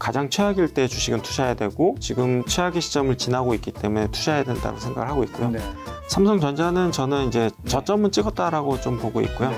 가장 최악일 때 주식은 투자해야 되고 지금 최악의 시점을 지나고 있기 때문에 투자해야 된다고 생각을 하고 있고요. 네. 삼성전자는 저는 이제 저점은 찍었다라고 좀 보고 있고요. 네.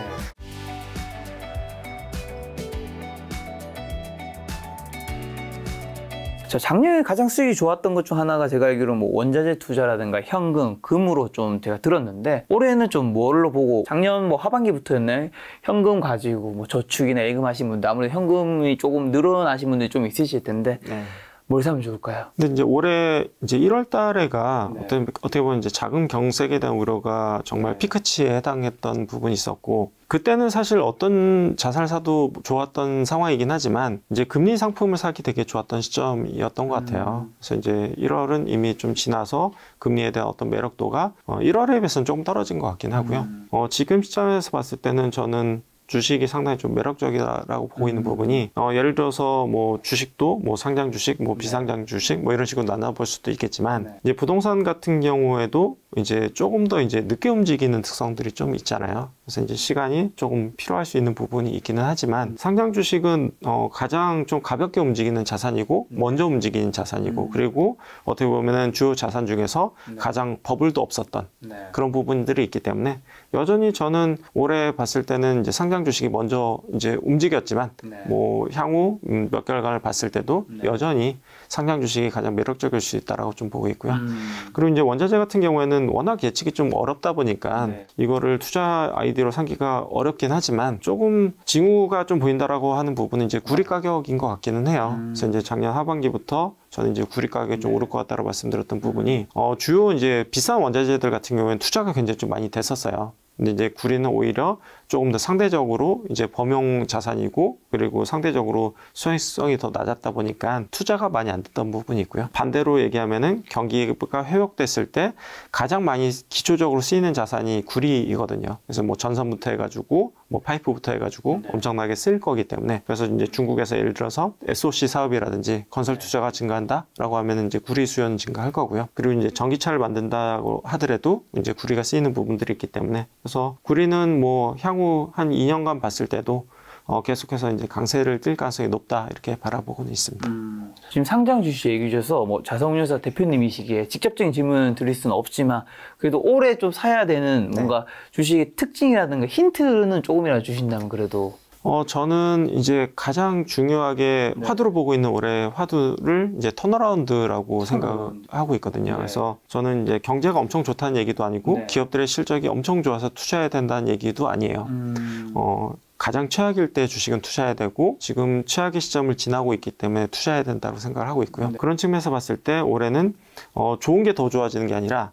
자, 작년에 가장 수익이 좋았던 것 중 하나가 제가 알기로 뭐 원자재 투자라든가 현금, 금으로 좀 제가 들었는데 올해는 좀 뭘로 보고 작년 뭐 하반기부터였나요? 현금 가지고 뭐 저축이나 예금 하신 분들 아무래도 현금이 조금 늘어나신 분들이 좀 있으실 텐데 네. 뭘 사면 좋을까요? 근데 이제 올해 이제 1월 달에가 네. 어떻게 보면 이제 자금 경색에 대한 우려가 정말 네. 피크치에 해당했던 부분이 있었고 그때는 사실 어떤 자산을 사도 좋았던 상황이긴 하지만 이제 금리 상품을 사기 되게 좋았던 시점이었던 것 같아요. 그래서 이제 1월은 이미 좀 지나서 금리에 대한 어떤 매력도가 1월에 비해서는 조금 떨어진 것 같긴 하고요. 지금 시점에서 봤을 때는 저는 주식이 상당히 좀 매력적이다라고 보고 있는 부분이 예를 들어서 뭐 주식도 뭐 상장 주식, 뭐 비상장 주식 뭐 이런 식으로 나눠볼 수도 있겠지만 이제 부동산 같은 경우에도 이제 조금 더 이제 늦게 움직이는 특성들이 좀 있잖아요. 그래서 이제 시간이 조금 필요할 수 있는 부분이 있기는 하지만 상장 주식은 가장 좀 가볍게 움직이는 자산이고 먼저 움직이는 자산이고 그리고 어떻게 보면은 주요 자산 중에서 가장 버블도 없었던 그런 부분들이 있기 때문에 여전히 저는 올해 봤을 때는 이제 상장 주식이 먼저 이제 움직였지만 뭐 향후 몇 개월간을 봤을 때도 여전히 상장 주식이 가장 매력적일 수 있다라고 좀 보고 있고요. 그리고 이제 원자재 같은 경우에는 워낙 예측이 좀 어렵다 보니까 이거를 투자 아이디어로 삼기가 어렵긴 하지만 조금 징후가 좀 보인다라고 하는 부분은 이제 구리 가격인 것 같기는 해요. 그래서 이제 작년 하반기부터 저는 이제 구리 가격이 좀 오를 것 같다고 말씀드렸던 부분이 주요 이제 비싼 원자재들 같은 경우에는 투자가 굉장히 좀 많이 됐었어요. 근데 이제 구리는 오히려 조금 더 상대적으로 이제 범용 자산이고 그리고 상대적으로 수익성이 더 낮았다 보니까 투자가 많이 안 됐던 부분이 있고요. 반대로 얘기하면은 경기가 회복됐을 때 가장 많이 기초적으로 쓰이는 자산이 구리이거든요. 그래서 뭐 전선부터 해가지고 뭐 파이프부터 해가지고 엄청나게 쓰일 거기 때문에 그래서 이제 중국에서 예를 들어서 SOC 사업이라든지 건설 투자가 증가한다라고 하면은 이제 구리 수요는 증가할 거고요. 그리고 이제 전기차를 만든다고 하더라도 이제 구리가 쓰이는 부분들이 있기 때문에 그래서 구리는 뭐 향후 한 2년간 봤을 때도 계속해서 이제 강세를 띨 가능성이 높다 이렇게 바라보고는 있습니다. 지금 상장 주식 얘기 주셔서 뭐 자산운용사 대표님이시기에 직접적인 질문을 드릴 수는 없지만 그래도 올해 좀 사야 되는 뭔가 주식의 특징이라든가 힌트는 조금이라도 주신다면 그래도 저는 이제 가장 중요하게 화두로 보고 있는 올해 화두를 이제 턴어라운드라고 생각하고 있거든요. 그래서 저는 이제 경제가 엄청 좋다는 얘기도 아니고 기업들의 실적이 엄청 좋아서 투자해야 된다는 얘기도 아니에요. 가장 최악일 때 주식은 투자해야 되고 지금 최악의 시점을 지나고 있기 때문에 투자해야 된다고 생각을 하고 있고요. 그런 측면에서 봤을 때 올해는 좋은 게 더 좋아지는 게 아니라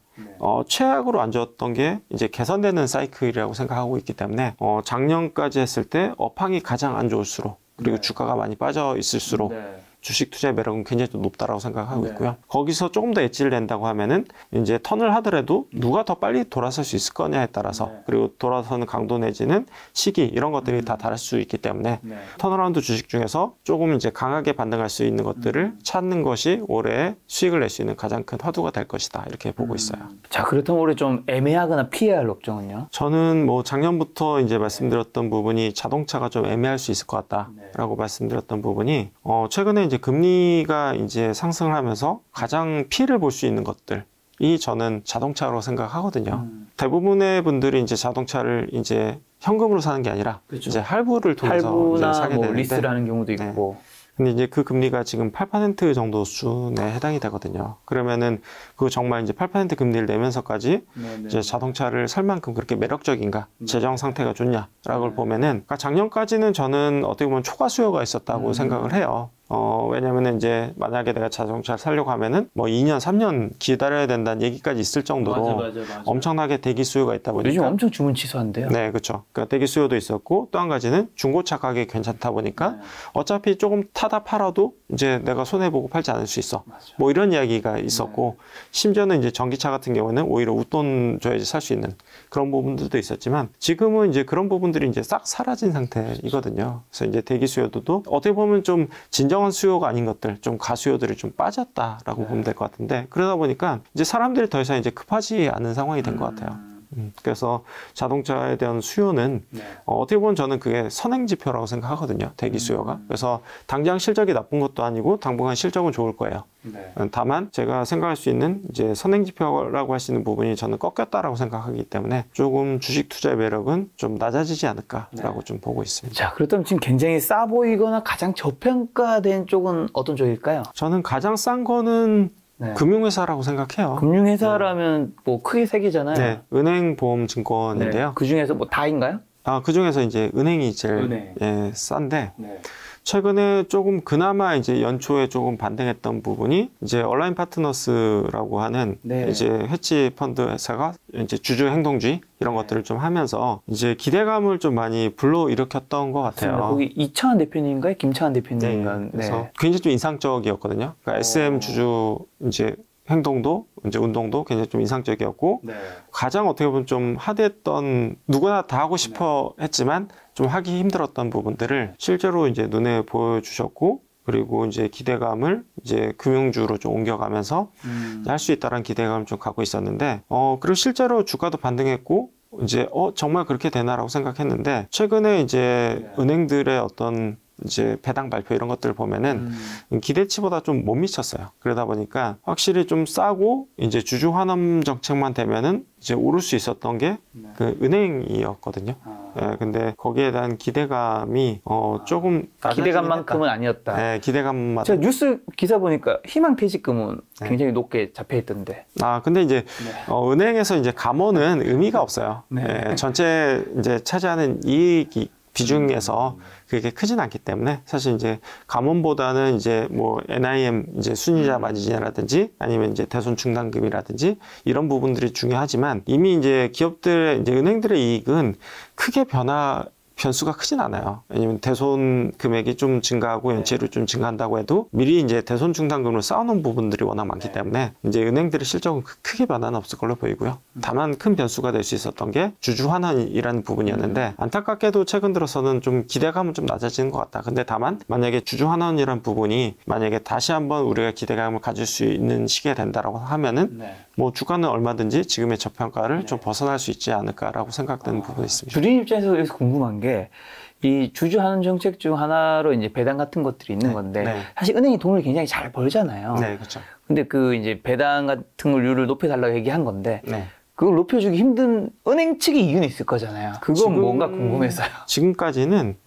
최악으로 안 좋았던 게 이제 개선되는 사이클이라고 생각하고 있기 때문에 작년까지 했을 때 업황이 가장 안 좋을수록 그리고 주가가 많이 빠져 있을수록 주식 투자의 매력은 굉장히 좀 높다라고 생각하고 있고요. 거기서 조금 더 엣지를 낸다고 하면은 이제 턴을 하더라도 누가 더 빨리 돌아설 수 있을 거냐에 따라서 그리고 돌아서는 강도 내지는 시기 이런 것들이 다 다를 수 있기 때문에 턴어라운드 주식 중에서 조금 이제 강하게 반등할 수 있는 것들을 찾는 것이 올해 수익을 낼 수 있는 가장 큰 화두가 될 것이다 이렇게 보고 있어요. 자, 그렇다면 올해 좀 애매하거나 피해야 할 업종은요? 저는 뭐 작년부터 이제 말씀드렸던 부분이 자동차가 좀 애매할 수 있을 것 같다라고 말씀드렸던 부분이 최근에 이제 금리가 이제 상승을 하면서 가장 피해를 볼 수 있는 것들이 저는 자동차로 생각하거든요. 대부분의 분들이 이제 자동차를 이제 현금으로 사는 게 아니라 이제 할부를 통해서 이제 사게 뭐 되는데 리스라는 경우도 있고 근데 이제 그 금리가 지금 8% 정도 수준에 해당이 되거든요. 그러면은 그 정말 이제 8% 금리를 내면서까지 이제 자동차를 살 만큼 그렇게 매력적인가, 재정 상태가 좋냐라고 보면은 그러니까 작년까지는 저는 어떻게 보면 초과 수요가 있었다고 생각을 해요. 왜냐면은 이제 만약에 내가 자동차를 사려고 하면은 뭐 2년, 3년 기다려야 된다는 얘기까지 있을 정도로 맞아. 엄청나게 대기 수요가 있다 보니까 요즘 엄청 주문 취소한대요. 네, 그렇죠. 그러니까 대기 수요도 있었고 또 한 가지는 중고차 가격이 괜찮다 보니까 어차피 조금 타다 팔아도 이제 내가 손해보고 팔지 않을 수 있어. 뭐 이런 이야기가 있었고 심지어는 이제 전기차 같은 경우는 오히려 웃돈 줘야지 살 수 있는 그런 부분들도 있었지만 지금은 이제 그런 부분들이 이제 싹 사라진 상태이거든요. 그래서 이제 대기 수요도 어떻게 보면 좀 진정한 수요가 아닌 것들, 좀 가수요들이 좀 빠졌다라고 보면 될 것 같은데 그러다 보니까 이제 사람들이 더 이상 이제 급하지 않은 상황이 된 것 같아요. 그래서 자동차에 대한 수요는 어떻게 보면 저는 그게 선행지표라고 생각하거든요. 대기 수요가. 그래서 당장 실적이 나쁜 것도 아니고 당분간 실적은 좋을 거예요. 다만 제가 생각할 수 있는 이제 선행지표라고 할 수 있는 부분이 저는 꺾였다라고 생각하기 때문에 조금 주식 투자의 매력은 좀 낮아지지 않을까라고 좀 보고 있습니다. 자, 그렇다면 지금 굉장히 싸 보이거나 가장 저평가된 쪽은 어떤 쪽일까요? 저는 가장 싼 거는 네. 금융회사라고 생각해요. 금융회사라면 뭐 크게 세 개잖아요. 네, 은행, 보험, 증권인데요. 그 중에서 뭐 다인가요? 그 중에서 이제 은행이 제일 예, 싼데 최근에 조금 그나마 이제 연초에 조금 반등했던 부분이 이제 얼라인 파트너스라고 하는 이제 헤지 펀드 회사가 이제 주주 행동주의 이런 것들을 좀 하면서 이제 기대감을 좀 많이 불러일으켰던 것 같아요. 거기 이창환 대표님인가요? 김창환 대표님인가요? 네, 그래서 굉장히 좀 인상적이었거든요. 그러니까 SM 주주 이제 행동도 이제 운동도 굉장히 좀 인상적이었고 가장 어떻게 보면 좀 하드했던 누구나 다 하고 싶어 했지만 좀 하기 힘들었던 부분들을 실제로 이제 눈에 보여주셨고 그리고 이제 기대감을 이제 금융주로 좀 옮겨가면서 할 수 있다는 기대감을 좀 갖고 있었는데 그리고 실제로 주가도 반등했고 이제 정말 그렇게 되나라고 생각했는데 최근에 이제 은행들의 어떤 이제 배당 발표 이런 것들을 보면은 기대치보다 좀 못 미쳤어요. 그러다 보니까 확실히 좀 싸고 이제 주주 환원 정책만 되면은 이제 오를 수 있었던 게 그 은행이었거든요. 네, 근데 거기에 대한 기대감이 조금 기대감만큼은 아니었다. 네, 기대감만. 제가 뉴스 기사 보니까 희망퇴직금은 굉장히 높게 잡혀 있던데. 근데 이제 은행에서 이제 감원은 의미가 없어요. 네, 전체 이제 차지하는 이익이 비중에서 그게 크진 않기 때문에 사실 이제 감원보다는 이제 뭐 NIM 이제 순이자 마진이라든지 아니면 이제 대손 충당금이라든지 이런 부분들이 중요하지만 이미 이제 기업들의 이제 은행들의 이익은 크게 변수가 크진 않아요. 왜냐면 대손 금액이 좀 증가하고 연체율이 좀 증가한다고 해도 미리 이제 대손 충당금으로 쌓아놓은 부분들이 워낙 많기 때문에 이제 은행들의 실적은 크게 변화는 없을 걸로 보이고요. 다만 큰 변수가 될 수 있었던 게 주주 환원이라는 부분이었는데 안타깝게도 최근 들어서는 좀 기대감은 좀 낮아지는 것 같다. 근데 다만 만약에 주주 환원이라는 부분이 만약에 다시 한번 우리가 기대감을 가질 수 있는 시기가 된다라고 하면은 뭐 주가는 얼마든지 지금의 저평가를 좀 벗어날 수 있지 않을까라고 생각되는 부분이 있습니다. 주린 입장에서 궁금한 게 이 주주 환원 정책 중 하나로 이제 배당 같은 것들이 있는 건데 사실 은행이 돈을 굉장히 잘 벌잖아요. 네, 그렇죠. 근데 그 이제 배당 같은 류를 높여달라고 얘기한 건데 그걸 높여주기 힘든 은행 측의 이유는 있을 거잖아요. 그건 뭔가 궁금해서요. 지금까지는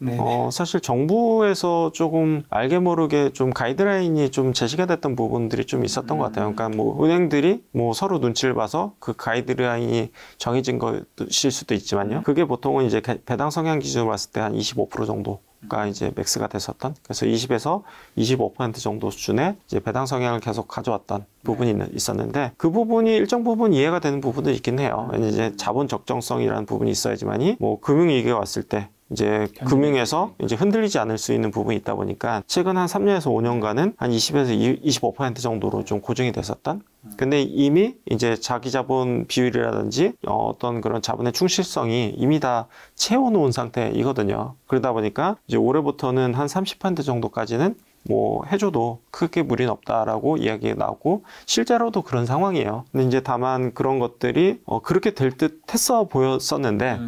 사실 정부에서 조금 알게 모르게 좀 가이드라인이 좀 제시가 됐던 부분들이 좀 있었던 것 같아요. 그러니까 뭐 은행들이 뭐 서로 눈치를 봐서 그 가이드라인이 정해진 것일 수도 있지만요. 그게 보통은 이제 배당 성향 기준으로 봤을 때 한 25% 정도가 이제 맥스가 됐었던, 그래서 20에서 25% 정도 수준의 이제 배당 성향을 계속 가져왔던 부분이 있었는데 그 부분이 일정 부분 이해가 되는 부분도 있긴 해요. 왜냐면 이제 자본 적정성이라는 부분이 있어야지만이 뭐 금융위기가 왔을 때 이제 금융에서 이제 흔들리지 않을 수 있는 부분이 있다 보니까 최근 한 3년에서 5년간은 한 20에서 25% 정도로 좀 고정이 됐었던. 근데 이미 이제 자기 자본 비율이라든지 어떤 그런 자본의 충실성이 이미 다 채워놓은 상태이거든요. 그러다 보니까 이제 올해부터는 한 30% 정도까지는 뭐 해줘도 크게 무리는 없다라고 이야기가 나오고 실제로도 그런 상황이에요. 근데 이제 다만 그런 것들이 그렇게 될 듯 했어 보였었는데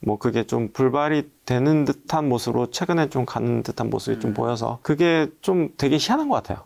뭐 그게 좀 불발이 되는 듯한 모습으로 최근에 좀 가는 듯한 모습이 좀 보여서 그게 좀 되게 희한한 것 같아요.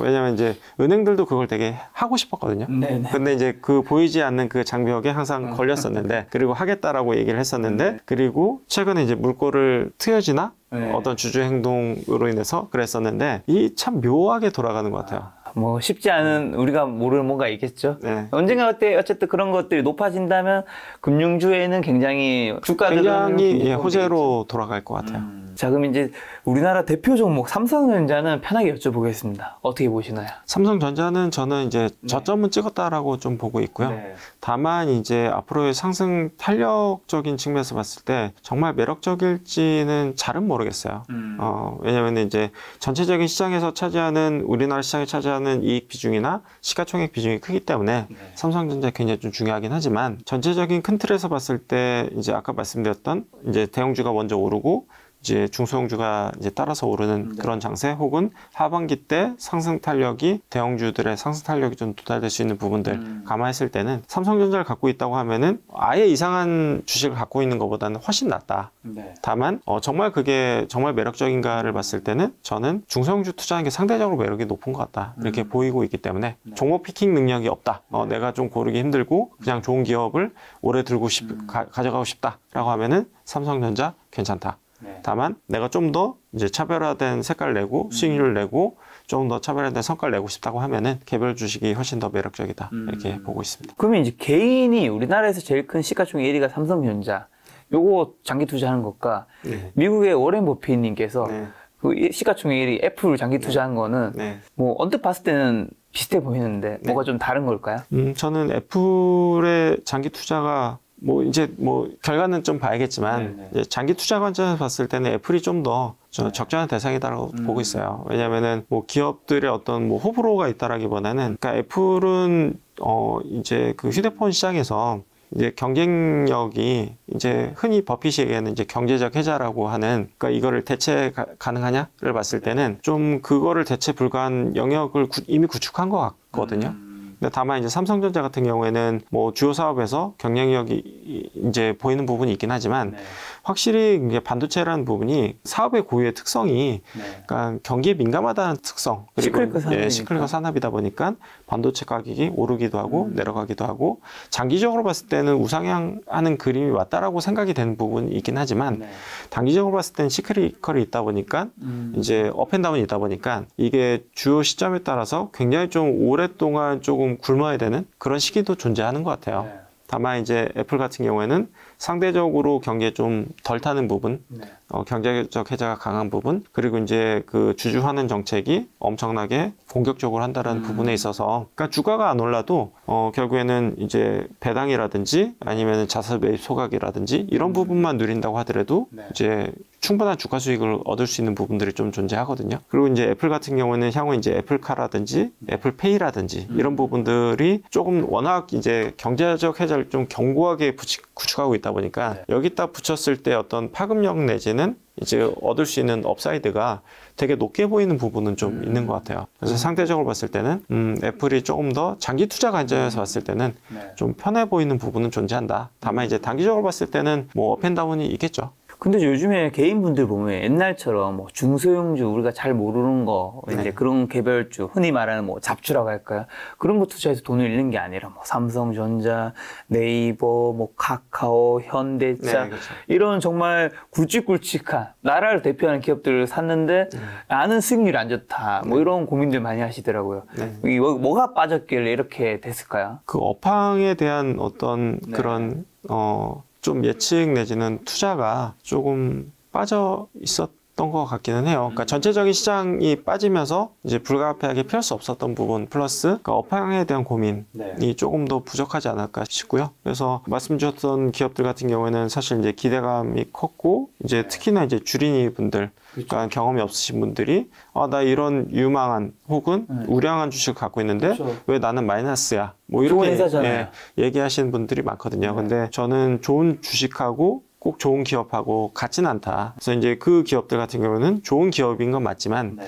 왜냐면 이제 은행들도 그걸 되게 하고 싶었거든요. 근데 이제 그 보이지 않는 그 장벽에 항상 걸렸었는데 그리고 하겠다라고 얘기를 했었는데 그리고 최근에 이제 물꼬를 트여지나 어떤 주주 행동으로 인해서 그랬었는데 이 참 묘하게 돌아가는 것 같아요. 뭐 쉽지 않은 우리가 모르는 뭔가 있겠죠. 언젠가 그때 어쨌든 그런 것들이 높아진다면 금융주에는 굉장히 주가들은 굉장히 호재로 돌아갈 것 같아요. 자, 그럼 이제 우리나라 대표 종목 삼성전자는 편하게 여쭤보겠습니다. 어떻게 보시나요? 삼성전자는 저는 이제 저점은 찍었다라고 좀 보고 있고요. 다만 이제 앞으로의 상승 탄력적인 측면에서 봤을 때 정말 매력적일지는 잘은 모르겠어요. 왜냐하면 이제 전체적인 시장에서 차지하는 우리나라 시장에 차지하는 이익 비중이나 시가총액 비중이 크기 때문에 삼성전자 굉장히 좀 중요하긴 하지만 전체적인 큰 틀에서 봤을 때 이제 아까 말씀드렸던 이제 대형주가 먼저 오르고 이제 중소형주가 이제 따라서 오르는 그런 장세, 혹은 하반기 때 상승 탄력이 대형주들의 상승 탄력이 좀 도달될 수 있는 부분들 감안했을 때는 삼성전자를 갖고 있다고 하면은 아예 이상한 주식을 갖고 있는 것보다는 훨씬 낫다. 다만 정말 그게 정말 매력적인가를 봤을 때는 저는 중소형주 투자하는 게 상대적으로 매력이 높은 것 같다, 이렇게 보이고 있기 때문에 종목 피킹 능력이 없다, 내가 좀 고르기 힘들고 그냥 좋은 기업을 오래 들고 가져가고 싶다라고 하면은 삼성전자 괜찮다. 다만 내가 좀 더 이제 차별화된 색깔을 내고 수익률을 내고 좀 더 차별화된 성과를 내고 싶다고 하면은 개별 주식이 훨씬 더 매력적이다, 이렇게 보고 있습니다. 그러면 이제 개인이 우리나라에서 제일 큰 시가총 1위가 삼성전자, 요거 장기 투자하는 것과 미국의 워렌 버핏님께서 그 시가총 1위 애플 장기 투자한 거는 뭐 언뜻 봤을 때는 비슷해 보이는데 뭐가 좀 다른 걸까요? 저는 애플의 장기 투자가 이제 결과는 좀 봐야겠지만 이제 장기 투자 관점에서 봤을 때는 애플이 좀 더 적절한 대상이다라고 보고 있어요. 왜냐면은 기업들의 어떤 호불호가 있다라기보다는, 그러니까 애플은 이제 그 휴대폰 시장에서 이제 경쟁력이 이제 흔히 버핏이 얘기하는 이제 경제적 해자라고 하는, 그러니까 이거를 대체 가능하냐를 봤을 때는 좀 그거를 대체 불가한 영역을 이미 구축한 것 같거든요. 근데 다만 이제 삼성전자 같은 경우에는 주요 사업에서 경쟁력이 이제 보이는 부분이 있긴 하지만 확실히 이게 반도체라는 부분이 사업의 고유의 특성이 그러니까 경기에 민감하다는 특성, 그리고 시클리컬 산업이다 보니까 반도체 가격이 오르기도 하고 내려가기도 하고, 장기적으로 봤을 때는 우상향하는 그림이 맞다라고 생각이 되는 부분이 있긴 하지만 단기적으로 봤을 때는 시클리컬이 있다 보니까 이제 업앤다운이 있다 보니까 이게 주요 시점에 따라서 굉장히 좀 오랫동안 조금 굶어야 되는 그런 시기도 존재하는 것 같아요. 다만 이제 애플 같은 경우에는 상대적으로 경기에 좀 덜 타는 부분, 경제적 해자가 강한 부분, 그리고 이제 그 주주환원 정책이 엄청나게 공격적으로 한다는 부분에 있어서, 그러니까 주가가 안 올라도 결국에는 이제 배당이라든지 아니면 자사 매입 소각이라든지 이런 부분만 누린다고 하더라도 이제 충분한 주가 수익을 얻을 수 있는 부분들이 좀 존재하거든요. 그리고 이제 애플 같은 경우는 향후 이제 애플카라든지 애플페이라든지 이런 부분들이 조금 워낙 이제 경제적 해자를 좀 견고하게 구축하고 있다 보니까 여기다 붙였을 때 어떤 파급력 내지는 이제 얻을 수 있는 업사이드가 되게 높게 보이는 부분은 좀 있는 것 같아요. 그래서 상대적으로 봤을 때는 애플이 조금 더 장기 투자 관점에서 봤을 때는 좀 편해 보이는 부분은 존재한다. 다만 이제 단기적으로 봤을 때는 업앤다운이 있겠죠. 근데 요즘에 개인분들 보면 옛날처럼 중소형주 우리가 잘 모르는 거 이제 그런 개별주, 흔히 말하는 잡주라고 할까요? 그런 거 투자해서 돈을 잃는 게 아니라 삼성전자, 네이버, 카카오, 현대차 그렇죠. 이런 정말 굵직굵직한 나라를 대표하는 기업들을 샀는데 나는 수익률이 안 좋다. 이런 고민들 많이 하시더라고요. 뭐가 빠졌길래 이렇게 됐을까요? 그 업황에 대한 어떤 그런 좀 예측 내지는 투자가 조금 빠져 있었던 것 같기는 해요. 그러니까 전체적인 시장이 빠지면서 이제 불가피하게 피할 수 없었던 부분 플러스 그러니까 업황에 대한 고민이 조금 더 부족하지 않을까 싶고요. 그래서 말씀 주셨던 기업들 같은 경우에는 사실 이제 기대감이 컸고 이제 특히나 이제 주린이 분들, 그러니까 경험이 없으신 분들이 나 이런 유망한 혹은 우량한 주식을 갖고 있는데 왜 나는 마이너스야? 이렇게 얘기하시는 분들이 많거든요. 근데 저는 좋은 주식하고 꼭 좋은 기업하고 같지는 않다. 그래서 이제 그 기업들 같은 경우는 좋은 기업인 건 맞지만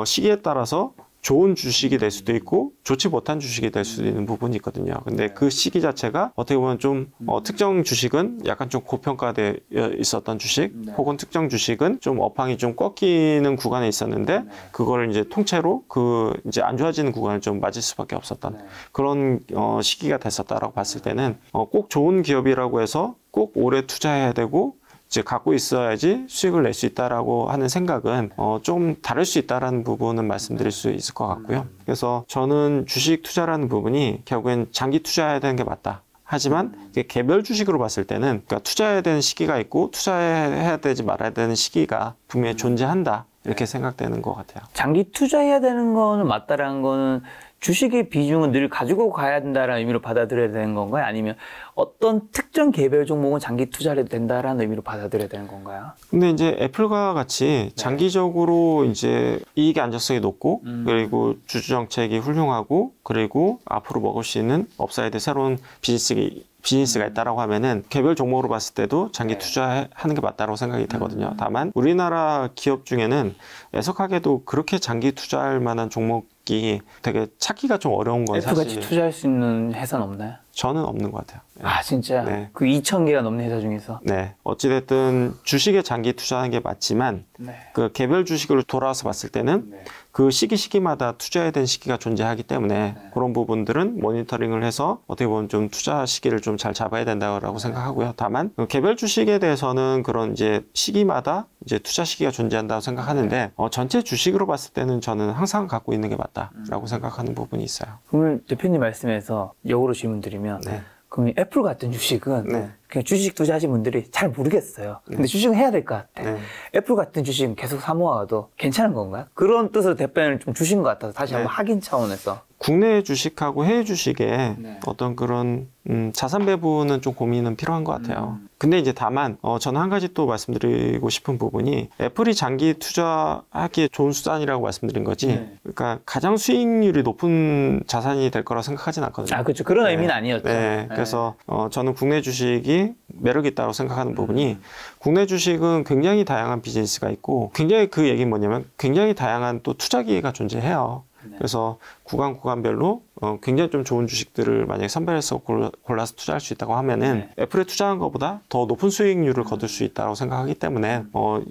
시기에 따라서 좋은 주식이 될 수도 있고 좋지 못한 주식이 될 수도 있는 부분이 있거든요. 근데 그 시기 자체가 어떻게 보면 좀 특정 주식은 약간 좀 고평가되어 있었던 주식 혹은 특정 주식은 좀 업황이 좀 꺾이는 구간에 있었는데 그걸 이제 통째로 그 이제 안 좋아지는 구간을 좀 맞을 수밖에 없었던 그런 시기가 됐었다라고 봤을 때는 꼭 좋은 기업이라고 해서 꼭 오래 투자해야 되고 이제 갖고 있어야지 수익을 낼 수 있다라고 하는 생각은 좀 다를 수 있다라는 부분은 말씀드릴 수 있을 것 같고요. 그래서 저는 주식 투자라는 부분이 결국엔 장기 투자해야 되는 게 맞다. 하지만 개별 주식으로 봤을 때는 그러니까 투자해야 되는 시기가 있고 투자해야 되지 말아야 되는 시기가 분명히 존재한다. 이렇게 생각되는 것 같아요. 장기 투자해야 되는 거는 맞다라는 거는 주식의 비중은 늘 가지고 가야 된다는 의미로 받아들여야 되는 건가요? 아니면 어떤 특정 개별 종목은 장기 투자를 해도 된다라는 의미로 받아들여야 되는 건가요? 근데 이제 애플과 같이 장기적으로 이제 이익의 안정성이 높고 그리고 주주 정책이 훌륭하고 그리고 앞으로 먹을 수 있는 업사이드 새로운 비즈니스가 비즈니스가 있다라고 하면은 개별 종목으로 봤을 때도 장기 투자하는 게 맞다고 생각이 되거든요. 다만 우리나라 기업 중에는 애석하게도 그렇게 장기 투자할 만한 종목이 되게 찾기가 좀 어려운 건 F같이 사실 투자할 수 있는 회사는 없나요? 저는 없는 것 같아요. 네. 아 진짜? 네. 그 2,000개가 넘는 회사 중에서? 네. 어찌됐든 주식에 장기 투자하는 게 맞지만 네. 그 개별 주식으로 돌아와서 봤을 때는 네. 그 시기마다 투자해야 되는 시기가 존재하기 때문에 그런 부분들은 모니터링을 해서 어떻게 보면 좀 투자 시기를 좀 잘 잡아야 된다고 생각하고요. 다만 그 개별 주식에 대해서는 그런 이제 시기마다 이제 투자 시기가 존재한다고 생각하는데 전체 주식으로 봤을 때는 저는 항상 갖고 있는 게 맞다라고 생각하는 부분이 있어요. 그러면 대표님 말씀에서 역으로 질문 드리면 네. 그럼 애플 같은 주식은 네. 그냥 주식 투자하신 분들이 잘 모르겠어요. 근데 주식은 해야 될 것 같아. 네. 애플 같은 주식은 계속 사모아도 괜찮은 건가요? 그런 뜻으로 대표님 좀 주신 것 같아서 다시 네. 한번 확인 차원에서. 국내 주식하고 해외 주식에 네. 어떤 그런 자산 배분은 좀 고민은 필요한 것 같아요. 근데 이제 다만 저는 한 가지 또 말씀드리고 싶은 부분이 애플이 장기 투자하기에 좋은 수단이라고 말씀드린 거지. 네. 그러니까 가장 수익률이 높은 자산이 될 거라 생각하진 않거든요. 아 그렇죠. 그런 네. 의미는 아니었죠. 네. 그래서 저는 국내 주식이 매력이 있다고 생각하는 부분이 국내 주식은 굉장히 다양한 비즈니스가 있고 굉장히 그 얘기는 뭐냐면 굉장히 다양한 또 투자 기회가 존재해요. 네. 그래서 구간별로 굉장히 좀 좋은 주식들을 만약에 선별해서 골라서 투자할 수 있다고 하면은 애플에 투자한 것보다 더 높은 수익률을 거둘 수 있다고 생각하기 때문에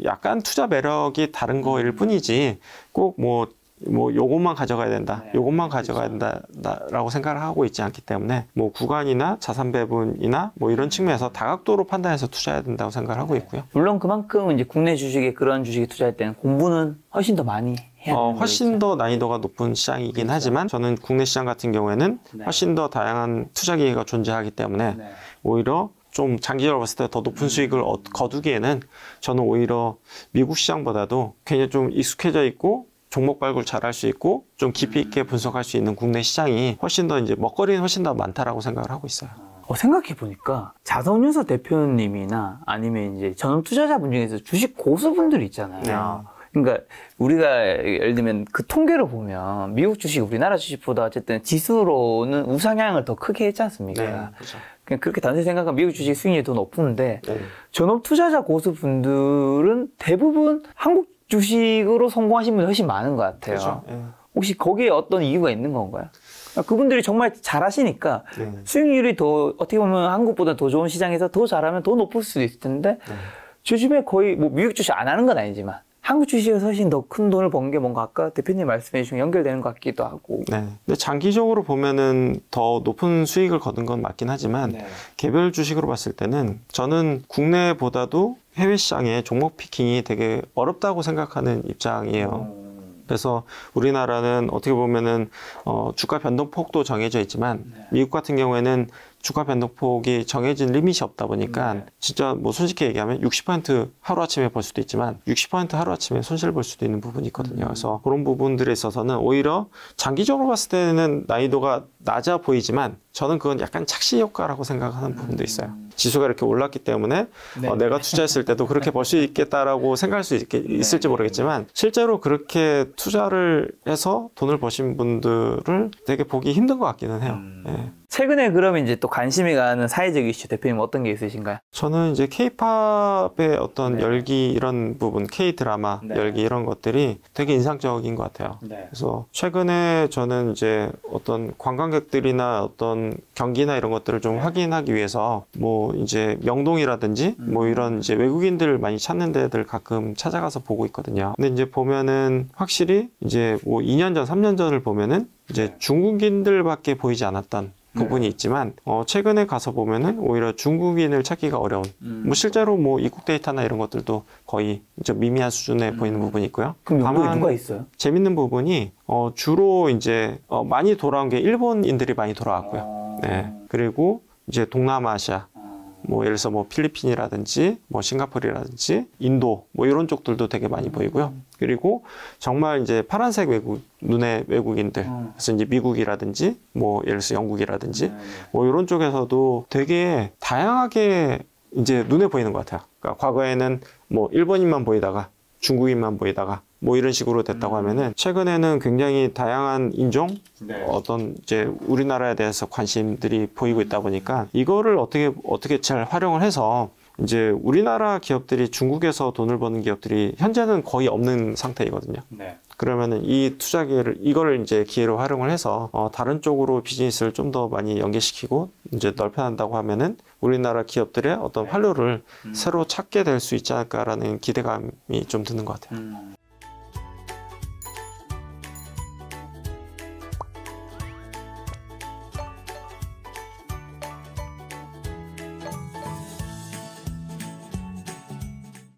약간 투자 매력이 다른 거일 뿐이지 꼭 뭐 요것만 가져가야 된다, 요것만 가져가야 된다라고 생각을 하고 있지 않기 때문에 뭐 구간이나 자산 배분이나 뭐 이런 측면에서 다각도로 판단해서 투자해야 된다고 생각을 하고 있고요. 물론 그만큼 이제 국내 주식에 그런 주식에 투자할 때는 공부는 훨씬 더 많이 해야 되는 훨씬 거겠죠. 더 난이도가 높은 시장이긴 하지만 저는 국내 시장 같은 경우에는 훨씬 더 다양한 투자 기회가 존재하기 때문에 오히려 좀 장기적으로 봤을 때 더 높은 수익을 거두기에는 저는 오히려 미국 시장보다도 굉장히 좀 익숙해져 있고 종목 발굴 잘할 수 있고 좀 깊이 있게 분석할 수 있는 국내 시장이 훨씬 더 이제 먹거리는 훨씬 더 많다라고 생각을 하고 있어요. 생각해 보니까 자선유서 대표님이나 아니면 이제 전업 투자자분 중에서 주식 고수분들 있잖아요. 그러니까 우리가 예를 들면 그 통계를 보면 미국 주식 우리나라 주식보다 어쨌든 지수로는 우상향을 더 크게 했지 않습니까? 네, 그렇죠. 그냥 그렇게 단순히 생각하면 미국 주식 수익률이 더 높은데 전업 투자자 고수분들은 대부분 한국 주식으로 성공하신 분이 훨씬 많은 것 같아요. 그렇죠. 혹시 거기에 어떤 이유가 있는 건가요? 그분들이 정말 잘하시니까 수익률이 더 어떻게 보면 한국보다 더 좋은 시장에서 더 잘하면 더 높을 수도 있을 텐데 요즘에 거의 뭐 미국 주식 안 하는 건 아니지만 한국 주식에서 훨씬 더 큰 돈을 번 게 뭔가 아까 대표님 말씀해 주신 연결되는 것 같기도 하고. 네. 근데 장기적으로 보면은 더 높은 수익을 거둔 건 맞긴 하지만 개별 주식으로 봤을 때는 저는 국내보다도 해외 시장의 종목 피킹이 되게 어렵다고 생각하는 입장이에요. 그래서 우리나라는 어떻게 보면은 주가 변동폭도 정해져 있지만 미국 같은 경우에는 주가 변동폭이 정해진 리밋이 없다 보니까 진짜 뭐 손쉽게 얘기하면 60% 하루아침에 벌 수도 있지만 60% 하루아침에 손실 볼 수도 있는 부분이 있거든요. 그래서 그런 부분들에 있어서는 오히려 장기적으로 봤을 때는 난이도가 낮아 보이지만 저는 그건 약간 착시 효과라고 생각하는 부분도 있어요. 지수가 이렇게 올랐기 때문에 내가 투자했을 때도 그렇게 벌 수 있겠다라고 생각할 수 있을지 모르겠지만 실제로 그렇게 투자를 해서 돈을 버신 분들을 되게 보기 힘든 것 같기는 해요. 최근에 그러면 이제 또 관심이 가는 사회적 이슈 대표님 어떤 게 있으신가요? 저는 이제 K-팝의 어떤 열기 이런 부분, K-드라마 열기 이런 것들이 되게 인상적인 것 같아요. 그래서 최근에 저는 이제 어떤 관광객들이나 어떤 경기나 이런 것들을 좀 확인하기 위해서 뭐 이제 명동이라든지 뭐 이런 이제 외국인들 많이 찾는 데들 가끔 찾아가서 보고 있거든요. 근데 이제 보면은 확실히 이제 뭐 2년 전, 3년 전을 보면은 이제 중국인들밖에 보이지 않았던 부분이 있지만 최근에 가서 보면은 오히려 중국인을 찾기가 어려운 뭐 실제로 뭐 입국 데이터나 이런 것들도 거의 좀 미미한 수준에 보이는 부분이 있고요. 그럼 영국에 누가 있어요? 재밌는 부분이 주로 이제 많이 돌아온 게 일본인들이 많이 돌아왔고요. 네. 그리고 이제 동남아시아 뭐 예를 들어서 뭐 필리핀이라든지 뭐 싱가포르라든지 인도 뭐 이런 쪽들도 되게 많이 보이고요. 그리고 정말 이제 파란색 눈의 외국인들, 그래서 이제 미국이라든지 뭐 예를 들어서 영국이라든지 뭐 이런 쪽에서도 되게 다양하게 이제 눈에 보이는 것 같아요. 그러니까 과거에는 뭐 일본인만 보이다가 중국인만 보이다가 뭐 이런 식으로 됐다고 하면은 최근에는 굉장히 다양한 인종 네. 어떤 이제 우리나라에 대해서 관심들이 보이고 있다 보니까 이거를 어떻게 잘 활용을 해서 이제 우리나라 기업들이 중국에서 돈을 버는 기업들이 현재는 거의 없는 상태이거든요. 네. 그러면은 이 투자 기회를 이거를 이제 기회로 활용을 해서 다른 쪽으로 비즈니스를 좀 더 많이 연계시키고 이제 넓혀난다고 하면은 우리나라 기업들의 어떤 활로를 새로 찾게 될 수 있지 않을까라는 기대감이 좀 드는 것 같아요.